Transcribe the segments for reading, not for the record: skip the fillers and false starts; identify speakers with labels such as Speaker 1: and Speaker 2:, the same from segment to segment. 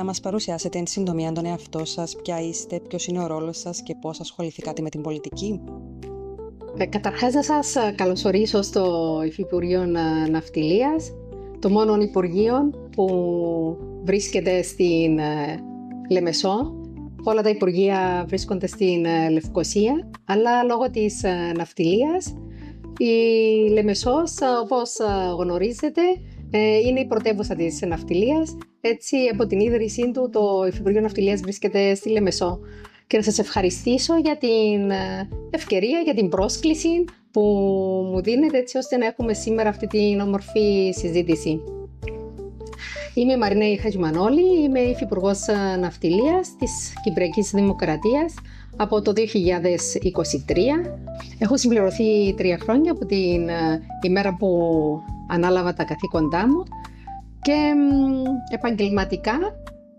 Speaker 1: μας παρουσιάσετε εν συντομία τον εαυτό σας, ποια είστε, ποιος είναι ο ρόλος σας και πώς ασχοληθήκατε με την πολιτική?
Speaker 2: Καταρχάς να σας καλωσορίσω στο Υφυπουργείο Ναυτιλίας, το μόνο Υπουργείο που βρίσκεται στην Λεμεσό. Όλα τα Υπουργεία βρίσκονται στην Λευκοσία, αλλά λόγω της ναυτιλίας η Λεμεσός, όπως γνωρίζετε, είναι η πρωτεύουσα της ναυτιλίας. Έτσι, από την ίδρυσή του, το Υφυπουργείο Ναυτιλίας βρίσκεται στη Λεμεσό. Και να σας ευχαριστήσω για την ευκαιρία, για την πρόσκληση που μου δίνετε, έτσι ώστε να έχουμε σήμερα αυτή την όμορφη συζήτηση. Είμαι η Μαρινέη Χατζημανόλη, είμαι υφυπουργός Ναυτιλίας της Κυπριακής Δημοκρατίας από το 2023. Έχω συμπληρωθεί 3 χρόνια από την ημέρα που ανάλαβα τα καθήκοντά μου και επαγγελματικά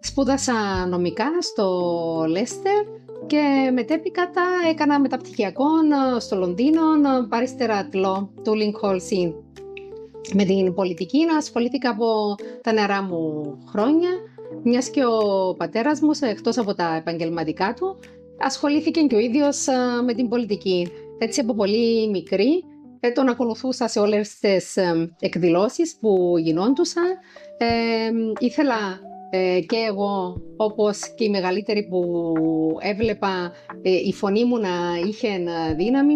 Speaker 2: σπούδασα νομικά στο Λέστερ και μετέπειτα έκανα μεταπτυχιακό στο Λονδίνο, Barrister at Law, Tooling Hall Sin. Με την πολιτική ασχολήθηκα από τα νεαρά μου χρόνια, μιας και ο πατέρας μου, εκτός από τα επαγγελματικά του, ασχολήθηκε και ο ίδιος με την πολιτική. Έτσι, από πολύ μικρή τον ακολουθούσα σε όλες τις εκδηλώσεις που γινόντουσαν. Ήθελα και εγώ, όπως και οι μεγαλύτεροι που έβλεπα, η φωνή μου να είχε δύναμη.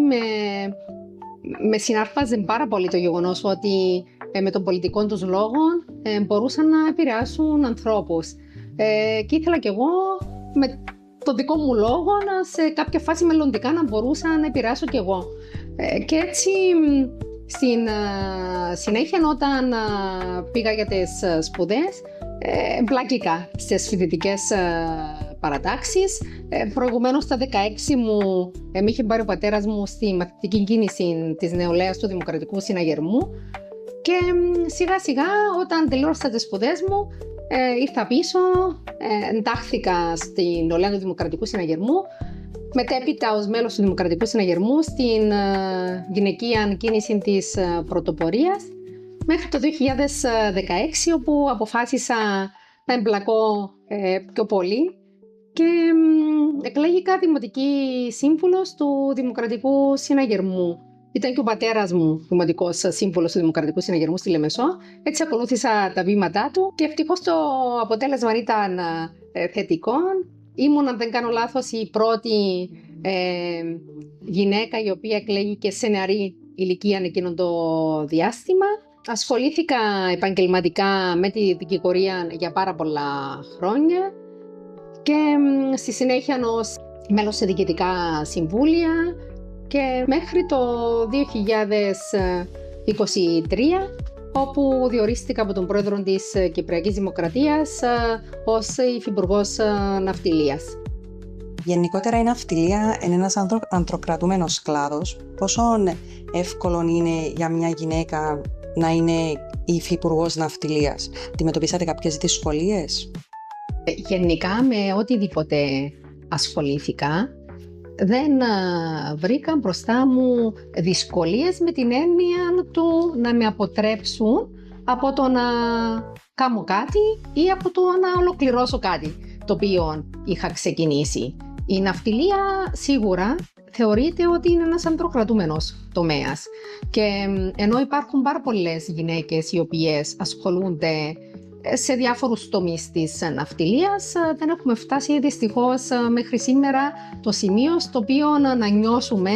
Speaker 2: Με συνάρπαζε πάρα πολύ το γεγονός ότι με τον πολιτικό τους λόγο μπορούσαν να επηρεάσουν ανθρώπους. Και ήθελα και εγώ με το δικό μου λόγο σε κάποια φάση μελλοντικά να μπορούσα να επηρεάσω και εγώ. Και έτσι στην συνέχεια, όταν πήγα για τις σπουδές, εμπλάκηκα στις φοιτητικές παρατάξεις. Προηγουμένως στα 16 μου με είχε πάρει ο πατέρας μου στη μαθητική κίνηση της νεολαίας του Δημοκρατικού Συναγερμού και σιγά σιγά, όταν τελείωσα τις σπουδές μου, ήρθα πίσω, εντάχθηκα στην νεολαία του Δημοκρατικού Συναγερμού, μετέπειτα ως μέλος του Δημοκρατικού Συναγερμού στην γυναικεία κίνηση της πρωτοπορίας, μέχρι το 2016, όπου αποφάσισα να εμπλακώ πιο πολύ και εκλέγηκα δημοτική σύμβουλος του Δημοκρατικού Συναγερμού. Ήταν και ο πατέρας μου δημοτικός σύμβουλος του Δημοκρατικού Συναγερμού στη Λεμεσό. Έτσι ακολούθησα τα βήματά του και ευτυχώς το αποτέλεσμα ήταν θετικό. Ήμουν, αν δεν κάνω λάθος, η πρώτη γυναίκα η οποία εκλέγηκε σε νεαρή ηλικία εκείνο το διάστημα. Ασχολήθηκα επαγγελματικά με τη δικηγορία για πάρα πολλά χρόνια και στη συνέχεια ως μέλος σε διοικητικά συμβούλια και μέχρι το 2023, όπου διορίστηκα από τον πρόεδρο της Κυπριακής Δημοκρατίας ως υφυπουργός Ναυτιλίας.
Speaker 1: Γενικότερα η ναυτιλία είναι ένας ανδροκρατούμενος κλάδος. Πόσο εύκολο είναι για μια γυναίκα να είναι η υφυπουργός Ναυτιλίας? Αντιμετωπίσατε κάποιες δυσκολίες?
Speaker 2: Γενικά, με οτιδήποτε ασχολήθηκα, δεν βρήκα μπροστά μου δυσκολίες με την έννοια του να με αποτρέψουν από το να κάνω κάτι ή από το να ολοκληρώσω κάτι το οποίο είχα ξεκινήσει. Η ναυτιλία σίγουρα θεωρείται ότι είναι ένας ανδροκρατούμενος τομέας και ενώ υπάρχουν πάρα πολλές γυναίκες οι οποίες ασχολούνται σε διάφορους τομείς της ναυτιλίας, δεν έχουμε φτάσει δυστυχώς μέχρι σήμερα το σημείο στο οποίο να νιώσουμε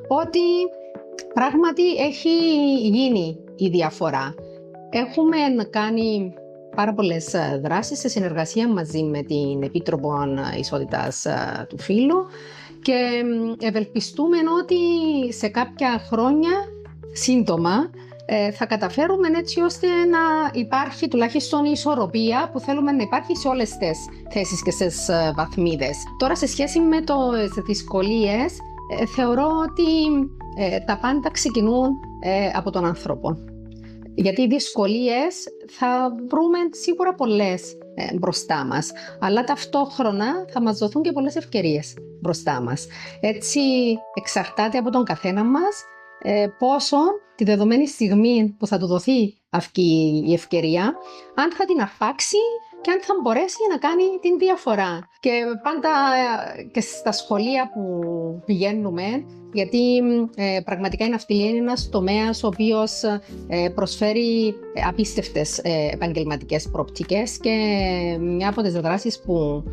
Speaker 2: ότι πράγματι έχει γίνει η διαφορά. Έχουμε κάνει πάρα πολλές δράσεις σε συνεργασία μαζί με την Επίτροπο Ισότητας του Φύλου και ευελπιστούμε ότι σε κάποια χρόνια σύντομα θα καταφέρουμε έτσι ώστε να υπάρχει τουλάχιστον η ισορροπία που θέλουμε να υπάρχει σε όλες τις θέσεις και στις βαθμίδες. Τώρα, σε σχέση με τις δυσκολίες, θεωρώ ότι τα πάντα ξεκινούν από τον άνθρωπο. Γιατί οι δυσκολίες θα βρούμε σίγουρα πολλές μπροστά μας, αλλά ταυτόχρονα θα μας δοθούν και πολλές ευκαιρίες μπροστά μας. Έτσι εξαρτάται από τον καθένα μας πόσο τη δεδομένη στιγμή που θα του δοθεί αυτή η ευκαιρία, αν θα την αρπάξει και αν θα μπορέσει να κάνει την διαφορά. Και πάντα και στα σχολεία που πηγαίνουμε, γιατί πραγματικά η ναυτιλία είναι ένας τομέας ο οποίος προσφέρει απίστευτες επαγγελματικές προοπτικές, και μια από τις δράσεις που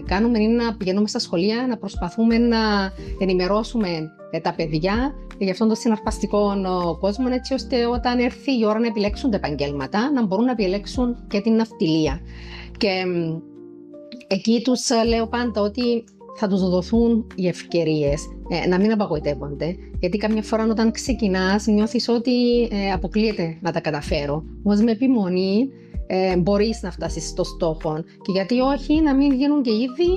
Speaker 2: κάνουμε είναι να πηγαίνουμε στα σχολεία, να προσπαθούμε να ενημερώσουμε τα παιδιά για αυτόν τον συναρπαστικό κόσμο, έτσι ώστε όταν έρθει η ώρα να επιλέξουν τα επαγγέλματα, να μπορούν να επιλέξουν και την ναυτιλία. Και εκεί τους λέω πάντα ότι θα τους δοθούν οι ευκαιρίες, να μην απαγοητεύονται. Γιατί καμιά φορά όταν ξεκινάς νιώθεις ότι αποκλείεται να τα καταφέρω. Όμως με επιμονή μπορείς να φτάσεις στο στόχο. Και γιατί όχι να μην γίνουν και ήδη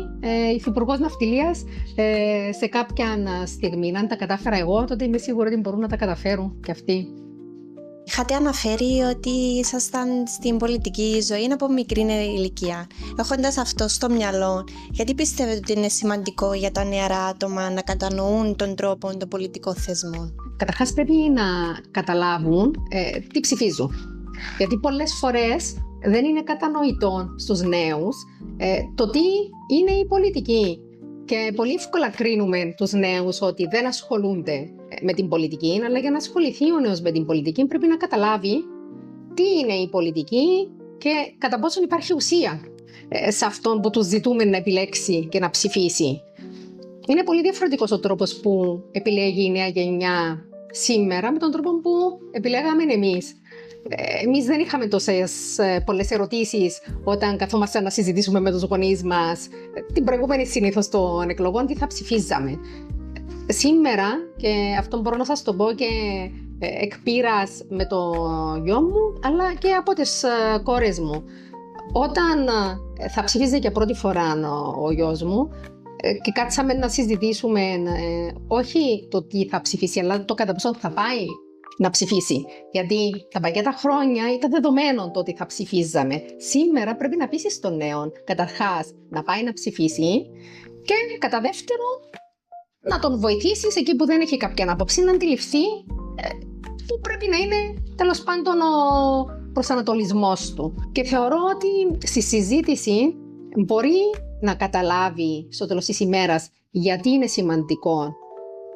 Speaker 2: υφυπουργός ναυτιλίας σε κάποια στιγμή. Αν τα κατάφερα εγώ, τότε είμαι σίγουρη ότι μπορούν να τα καταφέρουν και αυτοί.
Speaker 3: Είχατε αναφέρει ότι ήσασταν στην πολιτική ζωή από μικρή ηλικία. Έχοντας αυτό στο μυαλό, γιατί πιστεύετε ότι είναι σημαντικό για τα νεαρά άτομα να κατανοούν τον τρόπο των πολιτικών θεσμών?
Speaker 2: Καταρχάς πρέπει να καταλάβουν τι ψηφίζουν. Γιατί πολλές φορές δεν είναι κατανοητό στους νέους το τι είναι η πολιτική. Και πολύ εύκολα κρίνουμε τους νέους ότι δεν ασχολούνται με την πολιτική, αλλά για να ασχοληθεί ο νέος με την πολιτική πρέπει να καταλάβει τι είναι η πολιτική και κατά πόσον υπάρχει ουσία σε αυτόν που τους ζητούμε να επιλέξει και να ψηφίσει. Είναι πολύ διαφορετικός ο τρόπος που επιλέγει η νέα γενιά σήμερα με τον τρόπο που επιλέγαμε εμείς. Εμείς δεν είχαμε τόσες πολλές ερωτήσεις όταν καθόμασταν να συζητήσουμε με τους γονείς μας την προηγούμενη συνήθως των εκλογών τι θα ψηφίζαμε. Σήμερα, και αυτό μπορώ να σας το πω και εκ πείρας με το γιο μου, αλλά και από τις κόρες μου, όταν θα ψηφίζει για πρώτη φορά ο γιος μου και κάτσαμε να συζητήσουμε όχι το τι θα ψηφίσει, αλλά το κατά πόσο θα πάει να ψηφίσει. Γιατί τα παλιά χρόνια ήταν δεδομένο το ότι θα ψηφίζαμε. Σήμερα πρέπει να πείσεις τον νέο καταρχάς να πάει να ψηφίσει και κατά δεύτερο να τον βοηθήσεις εκεί που δεν έχει κάποια άποψη να αντιληφθεί που πρέπει να είναι τέλος πάντων ο προσανατολισμός του. Και θεωρώ ότι στη συζήτηση μπορεί να καταλάβει στο τέλος της ημέρας γιατί είναι σημαντικό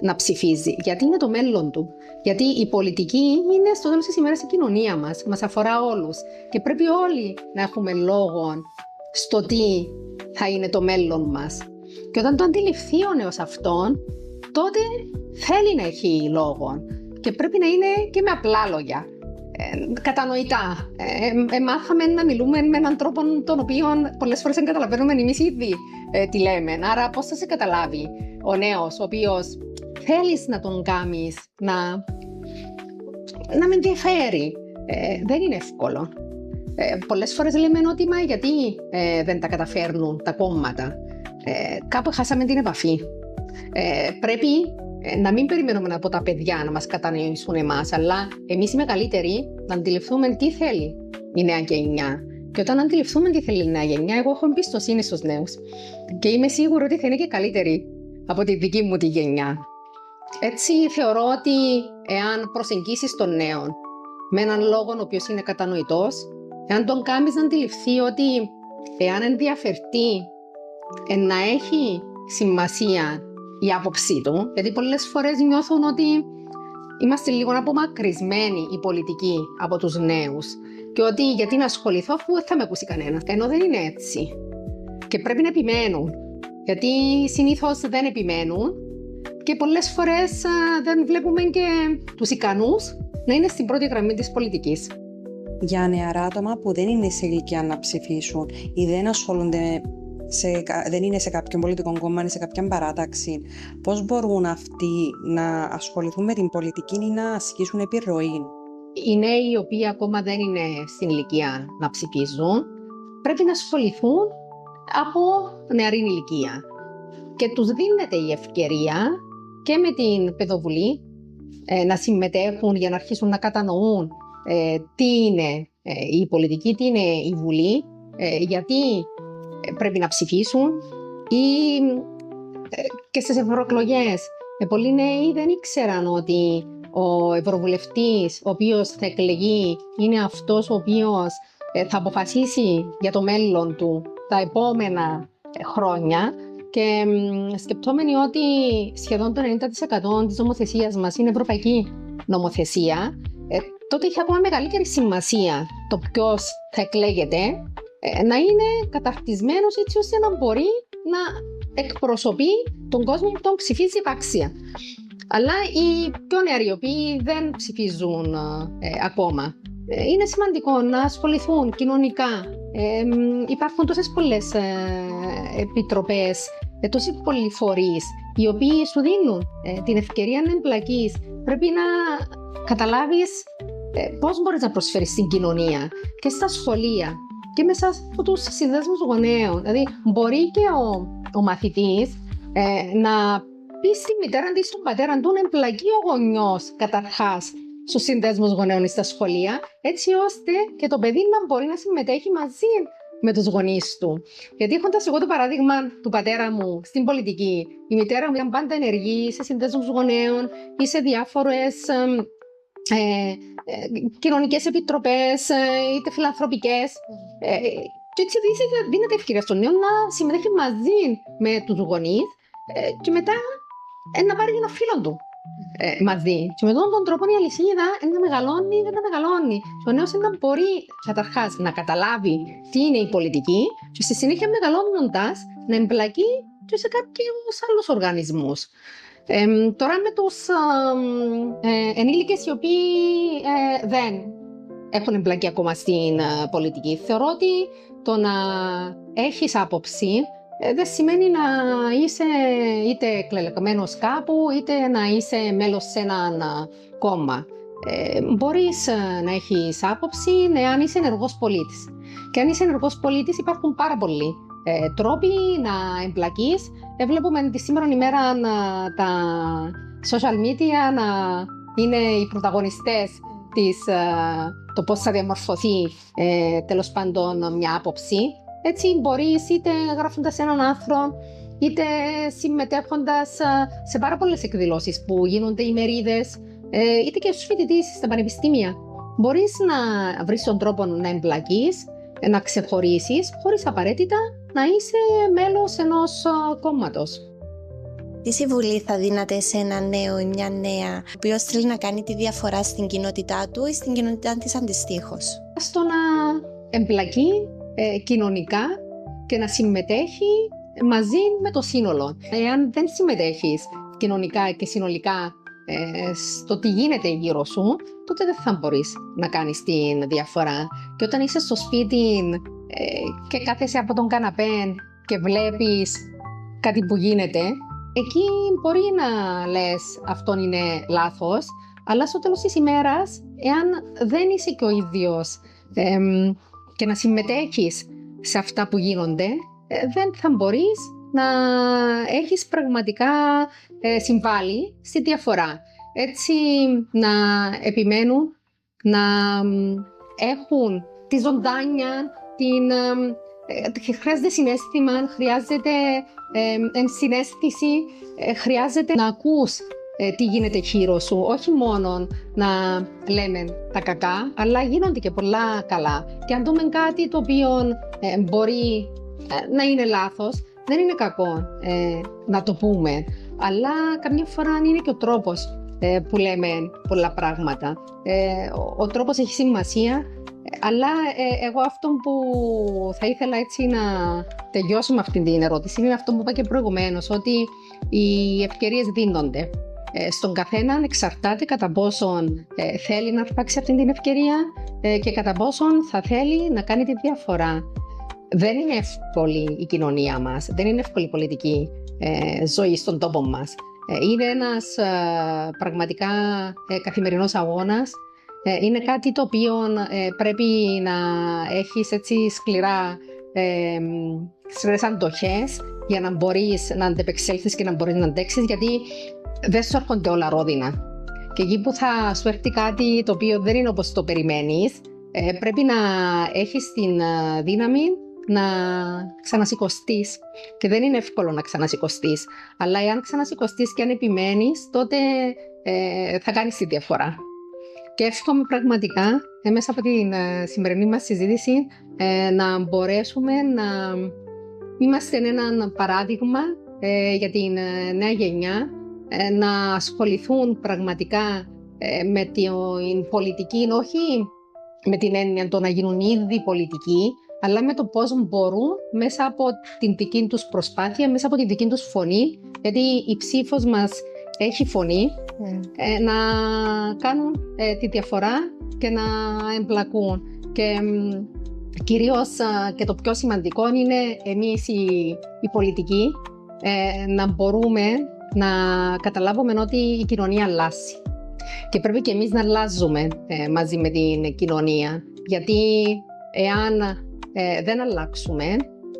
Speaker 2: να ψηφίζει, γιατί είναι το μέλλον του. Γιατί η πολιτική είναι στο τέλος της ημέρας η κοινωνία μας αφορά όλους και πρέπει όλοι να έχουμε λόγο στο τι θα είναι το μέλλον μας. Και όταν το αντιληφθεί ο νέος αυτόν, τότε θέλει να έχει λόγο και πρέπει να είναι και με απλά λόγια, κατανοητά. Μάθαμε να μιλούμε με έναν τρόπο τον οποίο πολλές φορές δεν καταλαβαίνουμε εμείς ήδη τι λέμε. Άρα πώς θα σε καταλάβει ο νέος ο οποίος θέλεις να τον κάνεις να με ενδιαφέρει? Δεν είναι εύκολο. Πολλές φορές λέμε ότι γιατί δεν τα καταφέρνουν τα κόμματα. Κάπου χάσαμε την επαφή. Πρέπει να μην περιμένουμε από τα παιδιά να μας κατανοήσουν εμάς, αλλά εμείς οι μεγαλύτεροι να αντιληφθούμε τι θέλει η νέα γενιά. Και όταν αντιληφθούμε τι θέλει η νέα γενιά, εγώ έχω εμπιστοσύνη στους νέους. Και είμαι σίγουρη ότι θα είναι και καλύτεροι από τη δική μου τη γενιά. Έτσι θεωρώ ότι εάν προσεγγίσεις τον νέο με έναν λόγο ο οποίος είναι κατανοητός, εάν τον κάνεις να αντιληφθεί ότι εάν ενδιαφερθεί να έχει σημασία η άποψή του, γιατί πολλές φορές νιώθουν ότι είμαστε λίγο απομακρυσμένοι οι πολιτικοί από τους νέους και ότι γιατί να ασχοληθώ αφού δεν θα με ακούσει κανένας. Ενώ δεν είναι έτσι. Και πρέπει να επιμένουν, γιατί συνήθως δεν επιμένουν και πολλές φορές δεν βλέπουμε και τους ικανούς να είναι στην πρώτη γραμμή της πολιτικής.
Speaker 1: Για νεαρά άτομα που δεν είναι σε ηλικία να ψηφίσουν ή δεν ασχολούνται, δεν είναι σε κάποιον πολιτικό κόμμα ή σε κάποια παράταξη, πώς μπορούν αυτοί να ασχοληθούν με την πολιτική ή να ασκήσουν επιρροή?
Speaker 2: Οι νέοι οι οποίοι ακόμα δεν είναι στην ηλικία να ψηφίζουν πρέπει να ασχοληθούν από νεαρή ηλικία και τους δίνεται η ευκαιρία και με την παιδοβουλή να συμμετέχουν για να αρχίσουν να κατανοούν τι είναι η πολιτική, τι είναι η Βουλή, γιατί πρέπει να ψηφίσουν ή και στις ευρωεκλογές. Πολλοί νέοι δεν ήξεραν ότι ο ευρωβουλευτής ο οποίος θα εκλεγεί είναι αυτός ο οποίος θα αποφασίσει για το μέλλον του τα επόμενα χρόνια και σκεπτόμενοι ότι σχεδόν το 90% της νομοθεσίας μας είναι ευρωπαϊκή νομοθεσία, τότε έχει ακόμα μεγαλύτερη σημασία το ποιος θα εκλέγεται να είναι καταρτισμένος έτσι ώστε να μπορεί να εκπροσωπεί τον κόσμο που τον ψηφίζει επάξια. Αλλά οι πιο νεαροί, οι οποίοι δεν ψηφίζουν ακόμα, είναι σημαντικό να ασχοληθούν κοινωνικά. Υπάρχουν τόσες πολλές επιτροπές, τόσοι πολλοί φορείς, οι οποίοι σου δίνουν την ευκαιρία να εμπλακείς. Πρέπει να καταλάβεις πώς μπορείς να προσφέρεις στην κοινωνία και στα σχολεία και μέσα από τους συνδέσμους γονέων. Δηλαδή, μπορεί και ο μαθητής να πει στη μητέρα της, στον πατέρα του, να εμπλακεί ο γονιός καταρχάς στους συνδέσμους γονέων ή στα σχολεία, έτσι ώστε και το παιδί να μπορεί να συμμετέχει μαζί με τους γονείς του. Γιατί έχοντας εγώ το παράδειγμα του πατέρα μου στην πολιτική, η μητέρα μου ήταν πάντα ενεργή σε συνδέσμους γονέων ή σε διάφορες κοινωνικές επιτροπές, είτε φιλανθρωπικές. Και έτσι δίνεται ευκαιρία στον νέο να συμμετέχει μαζί με τους γονείς και μετά να πάρει ένα φίλο του μαζί. Και με τον τρόπο η αλυσίδα να μεγαλώνει, δεν να μεγαλώνει. Και ο νέος να μπορεί καταρχάς να καταλάβει τι είναι η πολιτική και στη συνέχεια μεγαλώνοντας να εμπλακεί και σε κάποιους άλλους οργανισμούς. Τώρα με τους ενήλικες οι οποίοι δεν έχουν εμπλακεί ακόμα στην πολιτική, θεωρώ ότι το να έχεις άποψη δεν σημαίνει να είσαι είτε εκλεγμένος κάπου, είτε να είσαι μέλος σε έναν κόμμα. Μπορείς να έχεις άποψη αν είσαι ενεργός πολίτης. Και αν είσαι ενεργός πολίτης υπάρχουν πάρα πολλοί τρόποι να εμπλακείς. Βλέπουμε τη σήμερα ημέρα τα social media να είναι οι πρωταγωνιστές το πώς θα διαμορφωθεί τέλος πάντων μια άποψη. Έτσι μπορείς είτε γράφοντας έναν άρθρο, είτε συμμετέχοντας σε πάρα πολλές εκδηλώσεις που γίνονται ημερίδες, είτε και στους φοιτητές στα πανεπιστήμια. Μπορείς να βρεις τον τρόπο να εμπλακείς, να ξεχωρίσεις, χωρίς απαραίτητα να είσαι μέλος ενός κόμματος.
Speaker 3: Τι συμβουλή θα δίνατε σε ένα νέο ή μια νέα, ο οποίος θέλει να κάνει τη διαφορά στην κοινότητά του ή στην κοινότητά της αντιστοίχως?
Speaker 2: Στο να εμπλακεί κοινωνικά και να συμμετέχει μαζί με το σύνολο. Εάν δεν συμμετέχεις κοινωνικά και συνολικά στο τι γίνεται γύρω σου, τότε δεν θα μπορείς να κάνεις την διαφορά. Και όταν είσαι στο σπίτι και κάθεσαι από τον καναπέ και βλέπεις κάτι που γίνεται, εκεί μπορεί να λες αυτό είναι λάθος, αλλά στο τέλος της ημέρας, εάν δεν είσαι και ο ίδιος και να συμμετέχεις σε αυτά που γίνονται, δεν θα μπορείς να έχεις πραγματικά συμβάλει στη διαφορά. Έτσι να επιμένουν να έχουν τη ζωντάνια, χρειάζεται συναίσθημα, χρειάζεται ενσυναίσθηση, χρειάζεται να ακούς τι γίνεται γύρω σου, όχι μόνο να λέμε τα κακά, αλλά γίνονται και πολλά καλά. Και αν δούμε κάτι το οποίο μπορεί να είναι λάθος, δεν είναι κακό να το πούμε, αλλά καμιά φορά είναι και ο τρόπος που λέμε πολλά πράγματα. Ο τρόπος έχει σημασία, αλλά εγώ αυτό που θα ήθελα έτσι να τελειώσουμε αυτή την ερώτηση είναι αυτό που είπα και προηγουμένως, ότι οι ευκαιρίες δίνονται. Στον καθέναν εξαρτάται κατά πόσον θέλει να αρπάξει αυτή την ευκαιρία και κατά πόσον θα θέλει να κάνει τη διαφορά. Δεν είναι εύκολη η κοινωνία μας, δεν είναι εύκολη η πολιτική ζωή στον τόπο μας. Είναι ένας πραγματικά καθημερινός αγώνας. Είναι κάτι το οποίο πρέπει να έχεις έτσι σκληρές αντοχές για να μπορείς να αντεπεξέλθεις και να μπορείς να αντέξεις, γιατί δεν σου έρχονται όλα ρόδινα. Και εκεί που θα σου έρθει κάτι το οποίο δεν είναι όπως το περιμένεις, πρέπει να έχεις την δύναμη να ξανασηκωστείς. Και δεν είναι εύκολο να ξανασηκωστείς. Αλλά εάν ξανασηκωστείς και αν επιμένεις, τότε θα κάνεις τη διαφορά. Και εύχομαι πραγματικά μέσα από την σημερινή μας συζήτηση να μπορέσουμε να είμαστε ένα παράδειγμα για την νέα γενιά, να ασχοληθούν πραγματικά με την πολιτική, όχι με την έννοια το να γίνουν ήδη πολιτικοί, αλλά με το πώς μπορούν μέσα από την δική τους προσπάθεια, μέσα από τη δική τους φωνή, γιατί η ψήφος μας έχει φωνή, να κάνουν τη διαφορά και να εμπλακούν. Και κυρίως και το πιο σημαντικό είναι εμείς οι πολιτικοί να μπορούμε να καταλάβουμε ότι η κοινωνία αλλάζει. Και πρέπει και εμείς να αλλάζουμε μαζί με την κοινωνία. Γιατί εάν δεν αλλάξουμε,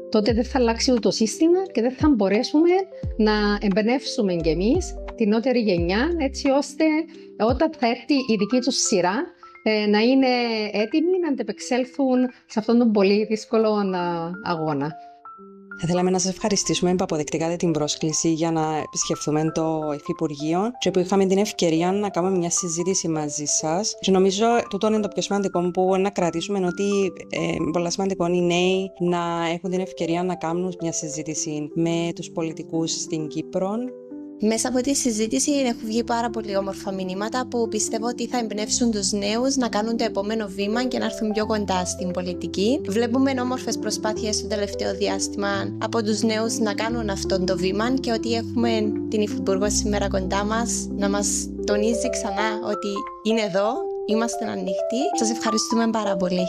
Speaker 2: τότε δεν θα αλλάξει το σύστημα και δεν θα μπορέσουμε να εμπνεύσουμε κι εμείς την νεότερη γενιά, έτσι ώστε όταν θα έρθει η δική τους σειρά να είναι έτοιμοι να αντεπεξέλθουν σε αυτόν τον πολύ δύσκολο αγώνα.
Speaker 1: Θα θέλαμε να σας ευχαριστήσουμε που αποδεκτήκατε την πρόσκληση για να επισκεφθούμε το Υφυπουργείο και που είχαμε την ευκαιρία να κάνουμε μια συζήτηση μαζί σας. Και νομίζω τούτο είναι το πιο σημαντικό που να κρατήσουμε, ότι πολύ σημαντικό οι νέοι να έχουν την ευκαιρία να κάνουν μια συζήτηση με τους πολιτικούς στην Κύπρο.
Speaker 3: Μέσα από τη συζήτηση έχουν βγει πάρα πολύ όμορφα μηνύματα που πιστεύω ότι θα εμπνεύσουν τους νέους να κάνουν το επόμενο βήμα και να έρθουν πιο κοντά στην πολιτική. Βλέπουμε όμορφες προσπάθειες στο τελευταίο διάστημα από τους νέους να κάνουν αυτό το βήμα και ότι έχουμε την Υφυπουργό σήμερα κοντά μας να μας τονίζει ξανά ότι είναι εδώ, είμαστε ανοιχτοί. Σας ευχαριστούμε πάρα πολύ.